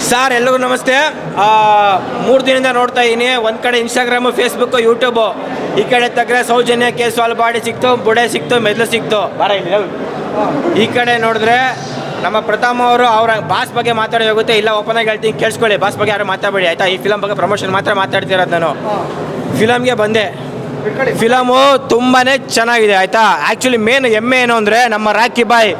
Sir ಎಲ್ಲರಿಗೂ ನಮಸ್ತೆ. 3 ದಿನದಿಂದ ನೋಡ್ತಾ ಇದ್ದೀನಿ. ಒಂದು ಕಡೆ ಇನ್ಸ್ಟಾಗ್ರಾಮು, ಫೇಸ್ಬುಕ್ಕು, ಯೂಟ್ಯೂಬು. ಈ ಕಡೆ ತಗ್ರೆ ಸೌಜನ್ಯ ಕೇಸ್ ಬಾಡಿ ಸಿಕ್ತು, ಬುಡೆ ಸಿಕ್ತು, ಮೆದ್ಲು ಸಿಕ್ತು. ಈ ಕಡೆ ನೋಡಿದ್ರೆ ನಮ್ಮ ಪ್ರಥಮ ಅವರು ಅವರ ಬಾಸ್ ಬಗ್ಗೆ ಮಾತಾಡೋ ಹೋಗುತ್ತೆ. ಇಲ್ಲ ಓಪನ್ ಆಗಿ ಹೇಳ್ತೀನಿ, ಕೇಳಿಸ್ಕೊಳ್ಳಿ. ಬಾಸ್ ಬಗ್ಗೆ ಯಾರು ಮಾತಾಡಬೇಡಿ ಆಯಿತಾ. ಈ ಫಿಲಮ್ ಬಗ್ಗೆ ಪ್ರಮೋಷನ್ ಮಾತ್ರ ಮಾತಾಡ್ತಿರೋದು ನಾನು. ಫಿಲಮ್ಗೆ ಬಂದೆ. ಫಿಲಮು ತುಂಬಾ ಚೆನ್ನಾಗಿದೆ ಆಯಿತಾ. ಆ್ಯಕ್ಚುಲಿ ಮೇನ್ ಹೆಮ್ಮೆ ಏನು ಅಂದರೆ ನಮ್ಮ ರಾಕಿ ಬಾಯ್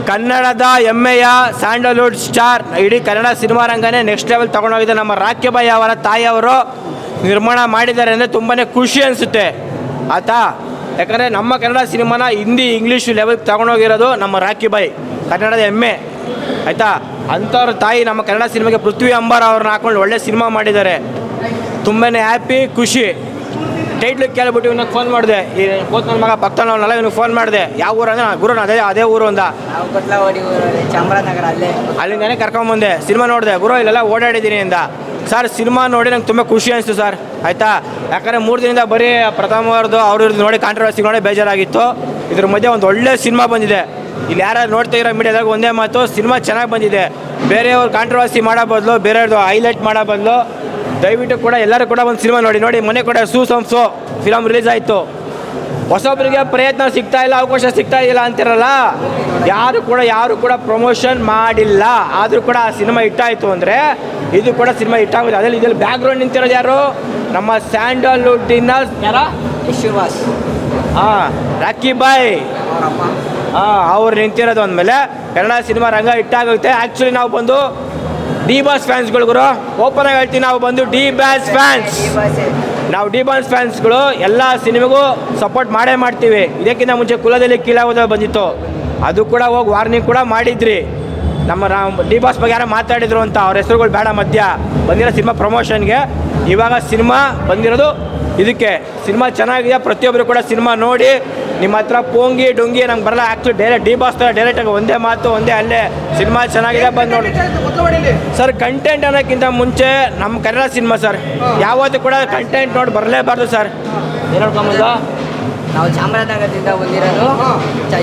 ಕನ್ನಡದ ಹೆಮ್ಮೆಯ ಸ್ಯಾಂಡಲ್ವುಡ್ ಸ್ಟಾರ್, ಇಡೀ ಕನ್ನಡ ಸಿನಿಮಾ ರಂಗನೇ ನೆಕ್ಸ್ಟ್ ಲೆವೆಲ್ ತೊಗೊಂಡೋಗಿದೆ. ನಮ್ಮ ರಾಕಿ ಬಾಯ್ ಅವರ ತಾಯಿಯವರು ನಿರ್ಮಾಣ ಮಾಡಿದ್ದಾರೆ ಅಂದರೆ ತುಂಬಾ ಖುಷಿ ಅನಿಸುತ್ತೆ ಆಯಿತಾ. ಯಾಕಂದರೆ ನಮ್ಮ ಕನ್ನಡ ಸಿನಿಮಾನ ಹಿಂದಿ ಇಂಗ್ಲೀಷ್ ಲೆವೆಲ್ ತೊಗೊಂಡೋಗಿರೋದು ನಮ್ಮ ರಾಕಿ ಬಾಯ್, ಕನ್ನಡದ ಹೆಮ್ಮೆ ಆಯಿತಾ. ಅಂಥವ್ರ ತಾಯಿ ನಮ್ಮ ಕನ್ನಡ ಸಿನಿಮಾಗೆ ಪೃಥ್ವಿ ಅಂಬಾರ್ ಅವ್ರನ್ನ ಹಾಕೊಂಡು ಒಳ್ಳೆ ಸಿನಿಮಾ ಮಾಡಿದ್ದಾರೆ. ತುಂಬಾ ಹ್ಯಾಪಿ, ಖುಷಿ. ಟೈಟ್ಲು ಕೇಳ್ಬಿಟ್ಟು ಇವನಿಗೆ ಫೋನ್ ಮಾಡಿದೆ. ಈ ಕೋತ್ ನನ್ನ ಮಗ ಪಕ್ಕನವನ್ನೆಲ್ಲ ಇವನಿಗೆ ಫೋನ್ ಮಾಡಿದೆ. ಯಾವ ಊರು ಅಂದರೆ ಗುರು ಅದೇ ಊರು ಅಂದ. ಚಾಮರಾಜನಗರ ಅಲ್ಲಿಂದಾನೆ ಕರ್ಕೊಂಬಂದೆ. ಸಿನಿಮಾ ನೋಡಿದೆ. ಗುರು ಇಲ್ಲೆಲ್ಲ ಓಡಾಡಿದ್ದೀನಿ ಅಂದ. ಸರ್ ಸಿನಿಮಾ ನೋಡಿ ನಂಗೆ ತುಂಬ ಖುಷಿ ಅನಿಸ್ತು ಸರ್ ಆಯಿತಾ. ಯಾಕಂದರೆ 3 ದಿನದಿಂದ ಬರೀ ಪ್ರಥಮವ್ರದ್ದು ಅವ್ರದ್ದು ನೋಡಿ ಕಾಂಟ್ರವರ್ಸಿ ನೋಡಿ ಬೇಜಾರಾಗಿತ್ತು. ಇದ್ರ ಮಧ್ಯೆ ಒಂದು ಒಳ್ಳೆ ಸಿನಿಮಾ ಬಂದಿದೆ. ಇಲ್ಲಿ ಯಾರು ನೋಡ್ತಾ ಇರೋ ಮೀಡಿಯಾದಾಗ ಒಂದೇ ಮಾತು, ಸಿನಿಮಾ ಚೆನ್ನಾಗಿ ಬಂದಿದೆ. ಬೇರೆಯವ್ರು ಕಾಂಟ್ರವರ್ಸಿ ಮಾಡೋ ಬದಲು, ಬೇರೆಯವ್ರದ್ದು ಹೈಲೈಟ್ ಮಾಡೋ ಬದಲು ದಯವಿಟ್ಟು ಕೂಡ ಎಲ್ಲರೂ ಕೂಡ ಒಂದು ಸಿನಿಮಾ ನೋಡಿ. ಮೊನ್ನೆ ಕೂಡ ಸೂಸಂಸು ಫಿಲಮ್ ರಿಲೀಸ್ ಆಯಿತು. ಹೊಸೊಬ್ಬರಿಗೆ ಪ್ರಯತ್ನ ಸಿಗ್ತಾ ಇಲ್ಲ, ಅವಕಾಶ ಸಿಗ್ತಾ ಇಲ್ಲ ಅಂತಿರಲ್ಲ. ಯಾರು ಕೂಡ ಪ್ರಮೋಷನ್ ಮಾಡಿಲ್ಲ. ಆದರೂ ಕೂಡ ಆ ಸಿನಿಮಾ ಹಿಟ್ಟಾಯಿತು ಅಂದರೆ ಇದು ಕೂಡ ಸಿನಿಮಾ ಹಿಟ್ಟಾಗುತ್ತೆ. ಅದರಲ್ಲಿ ಇದರಲ್ಲಿ ಬ್ಯಾಕ್ಗ್ರೌಂಡ್ ನಿಂತಿರೋದು ಯಾರು? ನಮ್ಮ ಸ್ಯಾಂಡಲ್ವುಡ್ಡಿನ ಯಶವಾಸ್, ರಾಕಿ ಬಾಯ್ ಅವ್ರು ನಿಂತಿರೋದು. ಅಂದಮೇಲೆ ಕನ್ನಡ ಸಿನಿಮಾ ರಂಗ ಹಿಟ್ಟಾಗುತ್ತೆ. ಆ್ಯಕ್ಚುಲಿ ನಾವು ಬಂದು ಡಿ ಬಾಸ್ ಫ್ಯಾನ್ಸ್ಗಳು ಗುರು, ಓಪನ್ ಆಗಿ ಹೇಳ್ತೀನಿ, ನಾವು ಬಂದು ಡಿ ಬಾಸ್ ಫ್ಯಾನ್ಸ್ಗಳು ಎಲ್ಲ ಸಿನಿಮಾಗೂ ಸಪೋರ್ಟ್ ಮಾಡೇ ಮಾಡ್ತೀವಿ. ಇದಕ್ಕಿಂತ ಮುಂಚೆ ಕುಲದಲ್ಲಿ ಕೀಳಾಗೋದ ಬಂದಿತ್ತು, ಅದು ಕೂಡ ಹೋಗಿ ವಾರ್ನಿಂಗ್ ಕೂಡ ಮಾಡಿದ್ರಿ. ನಮ್ಮ ಡಿ ಬಾಸ್ ಬಗ್ಗೆ ಯಾರೋ ಮಾತಾಡಿದ್ರು ಅಂತ, ಅವ್ರ ಹೆಸರುಗಳು ಬೇಡ ಮಧ್ಯ ಬಂದಿರೋ ಸಿನಿಮಾ ಪ್ರಮೋಷನ್ಗೆ. ಇವಾಗ ಸಿನಿಮಾ ಬಂದಿರೋದು ಇದಕ್ಕೆ. ಸಿನಿಮಾ ಚೆನ್ನಾಗಿದೆ. ಪ್ರತಿಯೊಬ್ಬರು ಕೂಡ ಸಿನಿಮಾ ನೋಡಿ ನಿಮ್ಮ ಹತ್ರ ಪೋಂಗಿ ಡೊಂಗಿ ನಂಗೆ ಬರಲ್ಲ. ಆ್ಯಕ್ಚುಲಿ ಡೈರೆಕ್ಟ್ ಡಿ ಬಾಸ್ ಥರ ಡೈರೆಕ್ಟಾಗಿ ಒಂದೇ ಮಾತು ಒಂದೇ ಅಲ್ಲೇ ಸಿನಿಮಾ ಚೆನ್ನಾಗಿದೆ, ಬಂದು ನೋಡಿ ಸರ್. ಕಂಟೆಂಟ್ ಅನ್ನೋಕ್ಕಿಂತ ಮುಂಚೆ ನಮ್ಮ ಕನ್ನಡ ಸಿನಿಮಾ ಸರ್, ಯಾವತ್ತೂ ಕೂಡ ಕಂಟೆಂಟ್ ನೋಡಿ ಬರಲೇಬಾರ್ದು ಸರ್. ಹೇಳ್ಕೊಂಬುದು ನಾವು ಚಾಮರಾಜನಗರದಿಂದ ಬಂದಿರೋದು.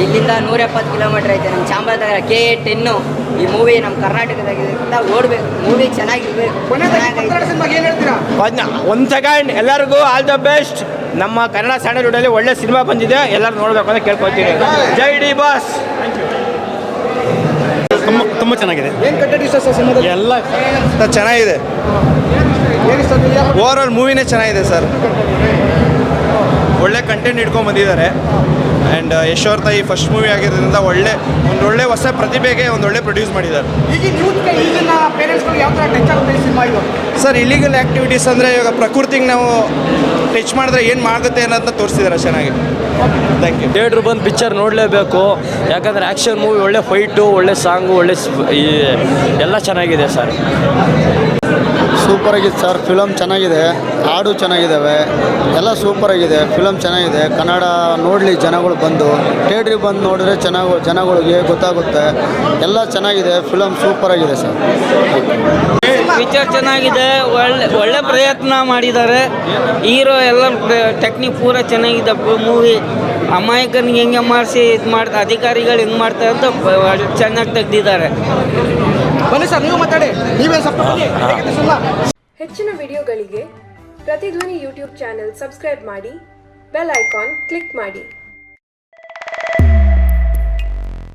ಇಲ್ಲಿಂದ 170 ಕಿಲೋಮೀಟರ್ ಐತೆ ನಮ್ಮ ಚಾಮರಾಜನಗರ. KA10 ಈ ಮೂವಿ ನಮ್ಮ ಕರ್ನಾಟಕದಾಗಿಂದ ಓಡಬೇಕು. ಮೂವಿ ಚೆನ್ನಾಗಿರ್ಬೇಕು. ಒಂದು ಸೆಕೆಂಡ್, ಎಲ್ಲರಿಗೂ ಆಲ್ ದ ಬೆಸ್ಟ್. ನಮ್ಮ ಕನ್ನಡ ಸ್ಯಾಂಡಲ್ವುಡಲ್ಲಿ ಒಳ್ಳೆ ಸಿನಿಮಾ ಬಂದಿದೆ, ಎಲ್ಲರೂ ನೋಡಬೇಕು ಅಂತ ಕೇಳ್ಕೊತೀನಿ. ಜೈ ಡಿ ಬಾಸ್. ತುಂಬ ಚೆನ್ನಾಗಿದೆ. ಎಲ್ಲ ಚೆನ್ನಾಗಿದೆ. ಓವರ್ ಆಲ್ ಮೂವಿನೇ ಚೆನ್ನಾಗಿದೆ ಸರ್. ಒಳ್ಳೆ ಕಂಟೆಂಟ್ ಇಟ್ಕೊಂಡು ಬಂದಿದ್ದಾರೆ. ಆ್ಯಂಡ್ ಯಶ್ ಅವ್ರ ತಾಯಿ ಫಸ್ಟ್ ಮೂವಿ ಆಗಿರೋದ್ರಿಂದ ಒಳ್ಳೆ ಹೊಸ ಪ್ರತಿಭೆಗೆ ಒಳ್ಳೆ ಪ್ರೊಡ್ಯೂಸ್ ಮಾಡಿದ್ದಾರೆ ಸರ್. ಇಲ್ಲಿಗಲ್ ಆ್ಯಕ್ಟಿವಿಟೀಸ್ ಅಂದರೆ ಇವಾಗ ಪ್ರಕೃತಿಗೆ ನಾವು ಟಚ್ ಮಾಡಿದ್ರೆ ಏನು ಮಾಡುತ್ತೆ ಅನ್ನೋದನ್ನ ತೋರಿಸಿದ್ದಾರೆ ಚೆನ್ನಾಗಿ. Thank you. ಥಿಯೇಟ್ರ್ ಬಂದು ಪಿಕ್ಚರ್ ನೋಡಲೇಬೇಕು. ಯಾಕಂದರೆ ಆ್ಯಕ್ಷನ್ ಮೂವಿ, ಒಳ್ಳೆ ಫೈಟು, ಒಳ್ಳೆ ಸಾಂಗು, ಒಳ್ಳೆ ಎಲ್ಲ ಚೆನ್ನಾಗಿದೆ ಸರ್. ಸೂಪರಾಗಿದೆ ಸರ್. ಫಿಲಮ್ ಚೆನ್ನಾಗಿದೆ, ಹಾಡು ಚೆನ್ನಾಗಿದ್ದಾವೆ, ಎಲ್ಲ ಸೂಪರಾಗಿದೆ. ಫಿಲಮ್ ಚೆನ್ನಾಗಿದೆ. ಕನ್ನಡ ನೋಡಲಿ ಜನಗಳು ಬಂದು ಥಿಯೇಟ್ರಿಗೆ ಬಂದು ನೋಡಿದ್ರೆ ಜನಗಳಿಗೆ ಗೊತ್ತಾಗುತ್ತೆ. ಎಲ್ಲ ಚೆನ್ನಾಗಿದೆ. Film ಸೂಪರಾಗಿದೆ sir. ಪಿಕ್ಚರ್ ಚೆನ್ನಾಗಿದೆ. ಒಳ್ಳೆ ಪ್ರಯತ್ನ ಮಾಡಿದ್ದಾರೆ. ಹೀರೋ ಎಲ್ಲ ಟೆಕ್ನಿಕ್ ಪೂರ ಚೆನ್ನಾಗಿದೆ. ಮೂವಿ ಅಮಾಯಕನಿಗೆ ಹೆಂಗೆ ಮಾಡಿಸಿ ಇದು ಮಾಡ್ತಾ, ಅಧಿಕಾರಿಗಳು ಹೆಂಗೆ ಮಾಡ್ತಾರೆ ಅಂತ ಚೆನ್ನಾಗಿ ತೆಗೆದಿದ್ದಾರೆ. ಬನ್ನಿ ಸರ್, ನೀವು ಮಾತಾಡಿ. ಹೆಚ್ಚಿನ ವಿಡಿಯೋಗಳಿಗೆ ಪ್ರತಿಧ್ವನಿ ಯೂಟ್ಯೂಬ್ ಚಾನೆಲ್ ಸಬ್ಸ್ಕ್ರೈಬ್ ಮಾಡಿ, ಬೆಲ್ ಐಕಾನ್ ಕ್ಲಿಕ್ ಮಾಡಿ.